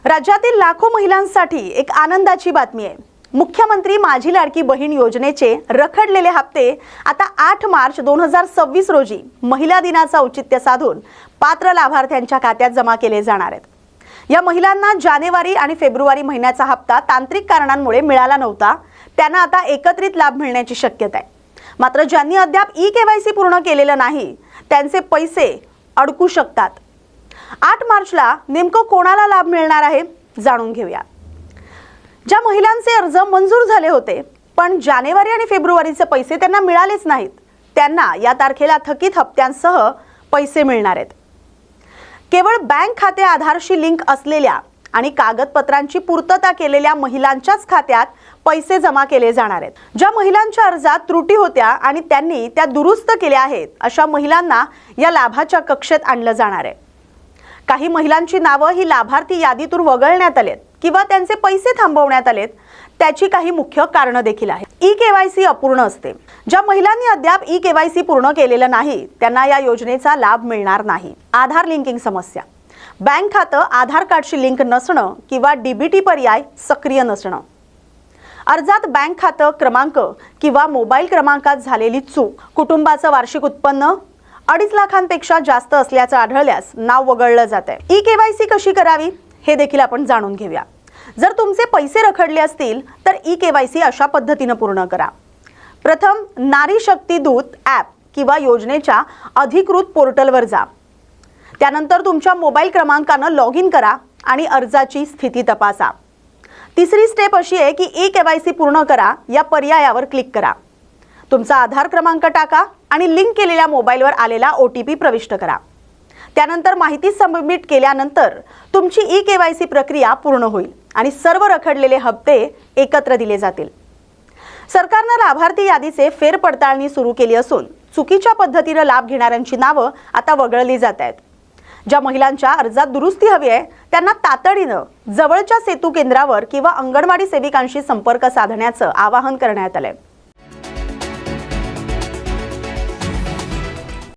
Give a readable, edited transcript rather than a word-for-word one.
राज्यातील लाखो महिलांसाठी एक आनंदाची बातमी आहे। मुख्यमंत्री माझी लाडकी बहीण योजनेचे रखडलेले हप्ते आता 8 मार्च 2026 रोजी महिला दिनाचा औचित्य साधून पात्र लाभार्थ्यांच्या खात्यात जमा केले जाणार आहेत। या महिलांना जानेवारी आणि फेब्रुवारी महिन्याचा हप्ता तांत्रिक कारणांमुळे मिळाला नव्हता, त्यांना आता एकत्रित लाभ मिळण्याची शक्यता आहे। मात्र ज्यांनी अद्याप ई-केवायसी पूर्ण केलेलं नाही त्यांचे पैसे अडकू शकतात। 8 मार्चला नेमकं कोणाला लाभ मिळणार आहे जाणून घेऊया। ज्या महिलांचे अर्ज मंजूर झाले होते पण जानेवारी आणि फेब्रुवारीचे पैसे त्यांना मिळालेच नाहीत, त्यांना या तारखेला थकीत हप्त्यांसह पैसे मिळणार आहेत। केवळ बँक खाते आधारशी लिंक असलेल्या आणि कागदपत्रांची पूर्तता केलेल्या महिलांच्याच खात्यात पैसे जमा केले जाणार आहेत। ज्या महिलांच्या अर्जात त्रुटी होत्या आणि त्यांनी त्या दुरुस्त केल्या आहेत अशा महिलांना या लाभाच्या कक्षेत आणलं जाणार आहे। काही महिलांची नावं ही लाभार्थी यादीतून वगळण्यात आलेत किंवा त्यांचे पैसे थांबवण्यात आलेत, त्याची काही मुख्य कारणं देखील आहेत। ई-केवायसी अपूर्ण असते। ज्या महिलांनी अद्याप ई-केवायसी पूर्ण केलेलं नाही त्यांना या योजनेचा लाभ मिळणार नाही। आधार लिंकिंग समस्या, बँक खातं आधार कार्डशी लिंक नसणं किंवा डीबीटी पर्याय सक्रिय नसणं, अर्जात बँक खातं क्रमांक किंवा मोबाईल क्रमांकात झालेली चूक, कुटुंबाचं वार्षिक उत्पन्न 2.5 लाखांपेक्षा जास्त असल्याचं आढळल्यास नाव वगळलं जाते। ई-केवायसी कशी करावी हे देखील आपण जाणून घेऊया। जर तुमचे पैसे रखडले असतील तर ई-केवायसी अशा पद्धतीने पूर्ण करा। प्रथम नारी शक्ती दूत ॲप किंवा योजनेच्या अधिकृत पोर्टलवर जा। त्यानंतर तुमच्या मोबाईल क्रमांकाने लॉग इन करा आणि अर्जाची स्थिती तपासा। तिसरी स्टेप अशी आहे की ई-केवायसी पूर्ण करा या पर्यायावर क्लिक करा। तुमचा आधार क्रमांक टाका आणि लिंक केलेल्या मोबाईलवर आलेला OTP प्रविष्ट करा। त्यानंतर माहिती सबमिट केल्यानंतर तुमची ई-केवायसी प्रक्रिया पूर्ण होईल आणि सर्व रखडलेले हप्ते एकत्र दिले जातील। सरकारने लाभार्थी यादीचे फेरपडताळणी सुरू केली असून चुकीच्या पद्धतीने लाभ घेणाऱ्यांची नावं आता वगळली जात आहेत। ज्या महिलांच्या अर्जात दुरुस्ती हवी आहे त्यांना तातडीने जवळच्या सेतू केंद्रावर किंवा अंगणवाडी सेविकांशी संपर्क साधण्याचं आवाहन करण्यात आलंय।